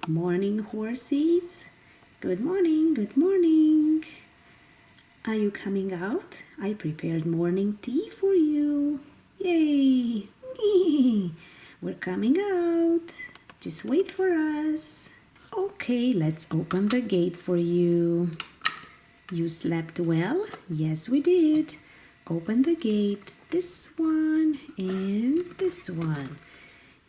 morning, horses. Good morning, good morning. Are you coming out? I prepared morning tea for you. Yay! We're coming out. Just wait for us. Okay, let's open the gate for you. You slept well? Yes, we did. Open the gate. This one and this one.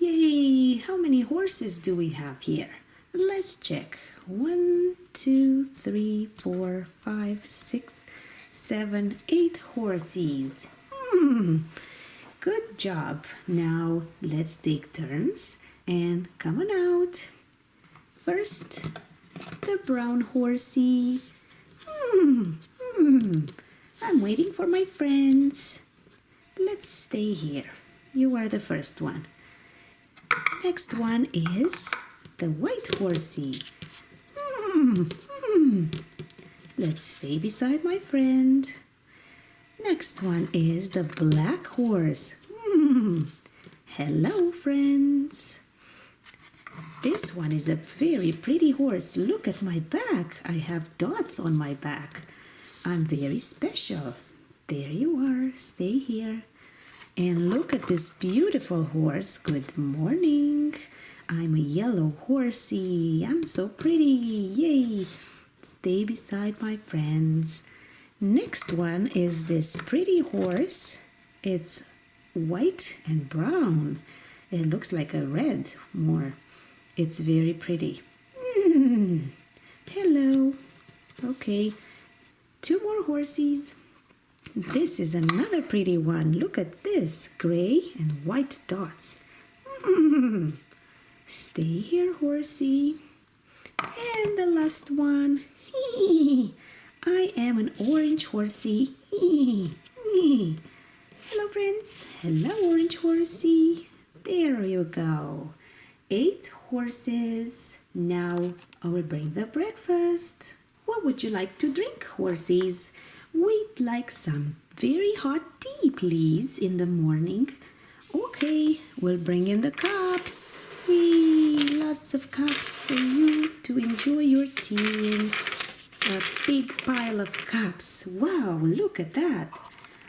Yay! How many horses do we have here? Let's check. 1, 2, 3, 4, 5, 6, 7, 8 horses. Good job. Now let's take turns and come on out. First, the brown horsey. I'm waiting for my friends. Let's stay here. You are the first one. Next one is the white horsey. Let's stay beside my friend. Next one is the black horse. Hello, friends. This one is a very pretty horse. Look at my back. I have dots on my back. I'm very special. There you are. Stay here. And look at this beautiful horse. Good morning. I'm a yellow horsey. I'm so pretty. Yay. Stay beside my friends. Next one is this pretty horse. It's white and brown. It looks like a red more. It's very pretty. Hello. Okay. 2 more horses. This is another pretty one. Look at this. Gray and white dots. Stay here, horsey. And the last one. I am an orange horsey. Hello, friends. Hello, orange horsey. There you go. 8 horses. Now I will bring the breakfast. What would you like to drink, horses? We'd like some very hot tea, please, in the morning. Okay, we'll bring in the cups. Lots of cups for you to enjoy your tea in. A big pile of cups. Wow, look at that.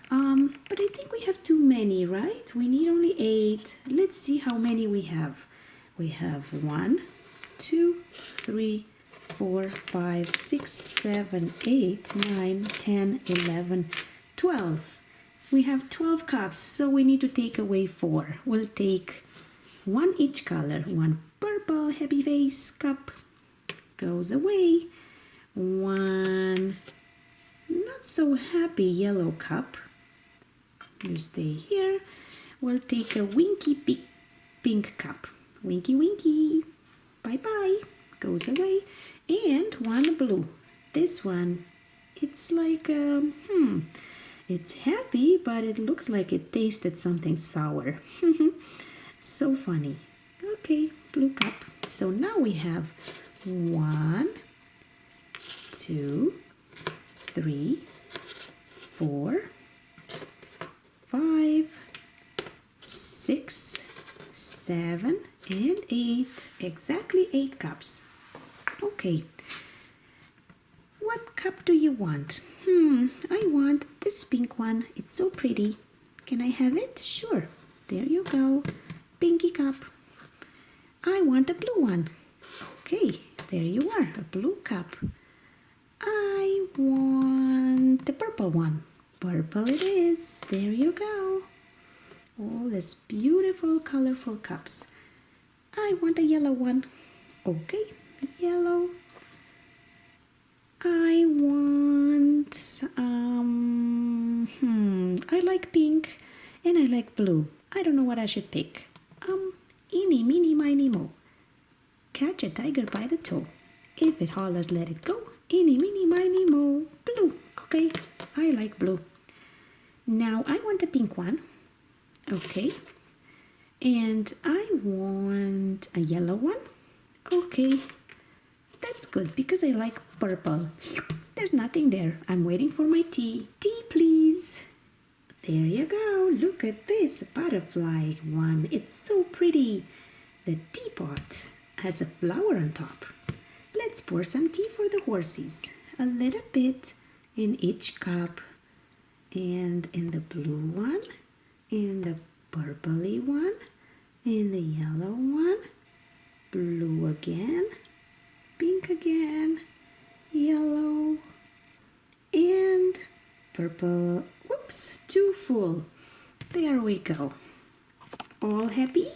But I think we have too many, right? We need only 8. Let's see how many we have. We have 1, 2, 3, 4, 5, 6, 7, 8, 9, 10, 11, 12. We have 12 cups, so we need to take away 4. We'll take 1 each color. 1 purple happy face cup goes away. 1 not so happy yellow cup. You stay here. We'll take a winky pink cup. Winky winky. Bye bye. Goes away. And 1 blue. This one, it's like it's happy, but it looks like it tasted something sour. So funny. Okay, blue cup. So now we have 1, 2, 3, 4, 5, 6, 7, and 8. Exactly 8 cups. Okay. What cup do you want? I want this pink one. It's so pretty. Can I have it? Sure. There you go. Pinky cup. I want a blue one. Okay, there you are. A blue cup. I want the purple one. Purple it is. There you go. All these beautiful, colorful cups. I want a yellow one. Okay, yellow. I want, I like pink and I like blue. I don't know what I should pick. Eeny, meeny, miny, mo. Catch a tiger by the toe. If it hollers, let it go. Eeny, meeny, miny, mo. Blue. Okay, I like blue. Now I want a pink one. Okay. And I want a yellow one. Okay. That's good because I like purple. There's nothing there. I'm waiting for my tea. Tea, please. There you go. Look at this butterfly one. It's so pretty. The teapot. has a flower on top. Let's pour some tea for the horses. A little bit in each cup. And in the blue one, in the purpley one, in the yellow one, blue again, pink again, yellow, and purple. Whoops, too full. There we go. All happy?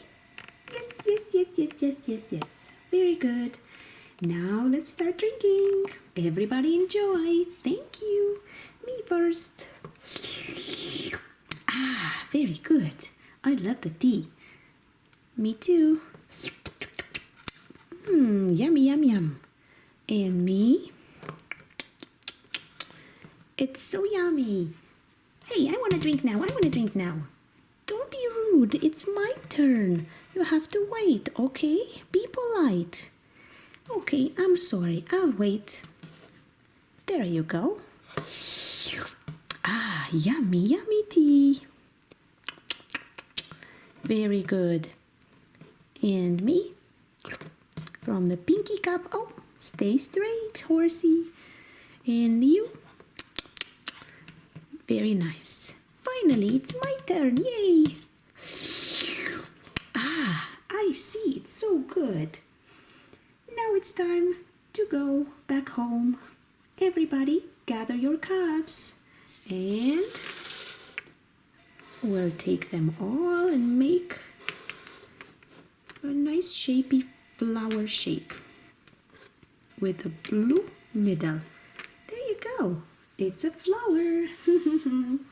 Yes, yes, yes, yes, yes, yes, yes. Very good. Now let's start drinking. Everybody enjoy. Thank you. Me first. Ah, very good. I love the tea. Me too. Yummy, yum, yum. And me? It's so yummy. Hey, I want to drink now. I want to drink now. Don't be rude. It's my turn. You have to wait, okay? Be polite. Okay, I'm sorry. I'll wait. There you go. Ah, yummy, yummy tea. Very good. And me? From the pinky cup. Oh, stay straight, horsey. And you? Very nice. Finally, it's my turn. Yay! Ah, I see. It's so good. Now it's time to go back home. Everybody, gather your cups. And we'll take them all and make a nice shapy flower shape with a blue middle. There you go. It's a flower.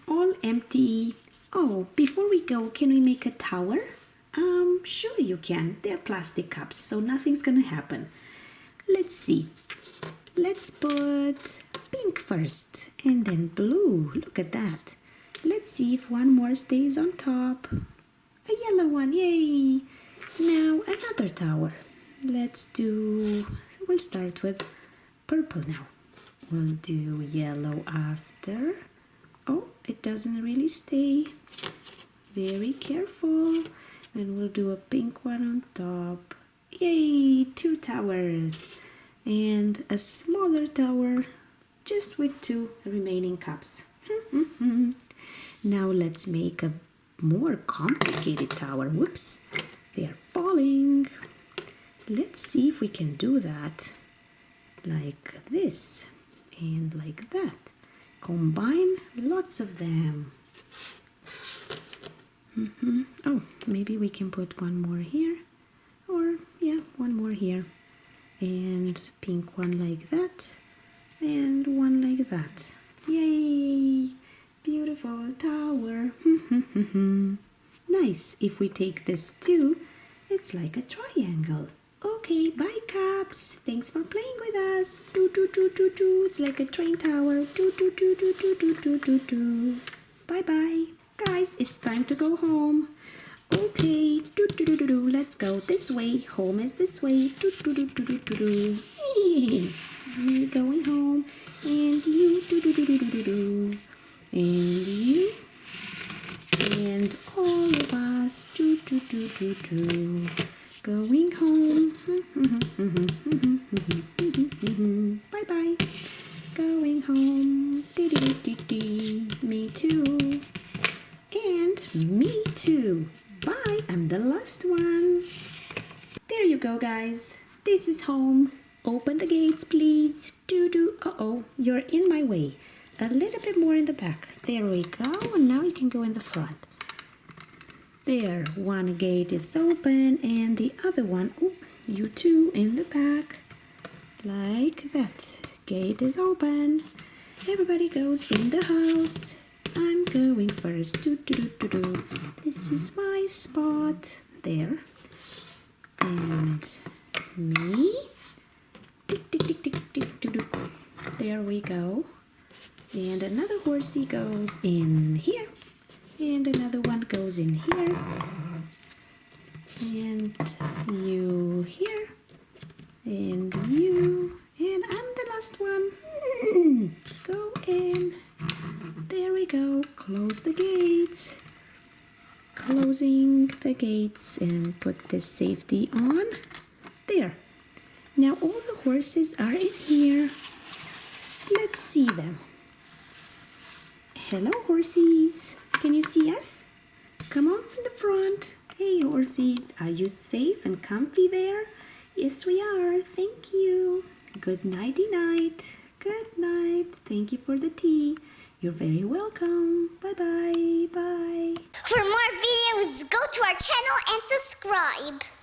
All empty. Oh, before we go, can we make a tower? Sure you can. They're plastic cups, so nothing's gonna happen. Let's see. Let's put pink first and then blue. Look at that. Let's see if one more stays on top. A yellow one, yay! Now another tower. We'll start with purple now. We'll do yellow after. Oh, it doesn't really stay. Very careful. And we'll do a pink one on top. Yay, 2 towers. And a smaller tower just with 2 remaining cups. Now let's make a more complicated tower. Whoops, they're falling. Let's see if we can do that. Like this and like that. Combine lots of them. Oh, maybe we can put one more here. Or, yeah, one more here. And pink one like that. And one like that. Yay! Beautiful tower. Nice. If we take this too, it's like a triangle. Okay, bye cups. Thanks for playing with us. Do do do do do. It's like a train tower. Do do do do do do do do do. Bye bye. Guys, it's time to go home. Okay, do do do do do. Let's go this way. Home is this way. Do do do do do do do. Hey, me going home, and you do do do do do do do, and you, and all of us do do do do do. Going home. Bye bye. Going home. Dee. Me too. And me too. Bye. I'm the last one. There you go, guys. This is home. Open the gates, please. Do. Uh-oh, you're in my way. A little bit more in the back. There we go. And now you can go in the front. There, one gate is open and the other one, oh, you two in the back. Like that. Gate is open. Everybody goes in the house. I'm going first. Do. This is my spot. There. And me. Tick. There we go. And another horsey goes in here. And another one goes in here. And you here. And you. And I'm the last one. Go in. There we go. Close the gates. Closing the gates and put the safety on. There. Now all the horses are in here. Let's see them. Hello, horses. Can you see us? Come on in the front. Hey, horses. Are you safe and comfy there? Yes, we are. Thank you. Good nighty-night. Good night. Thank you for the tea. You're very welcome. Bye-bye. Bye. For more videos, go to our channel and subscribe.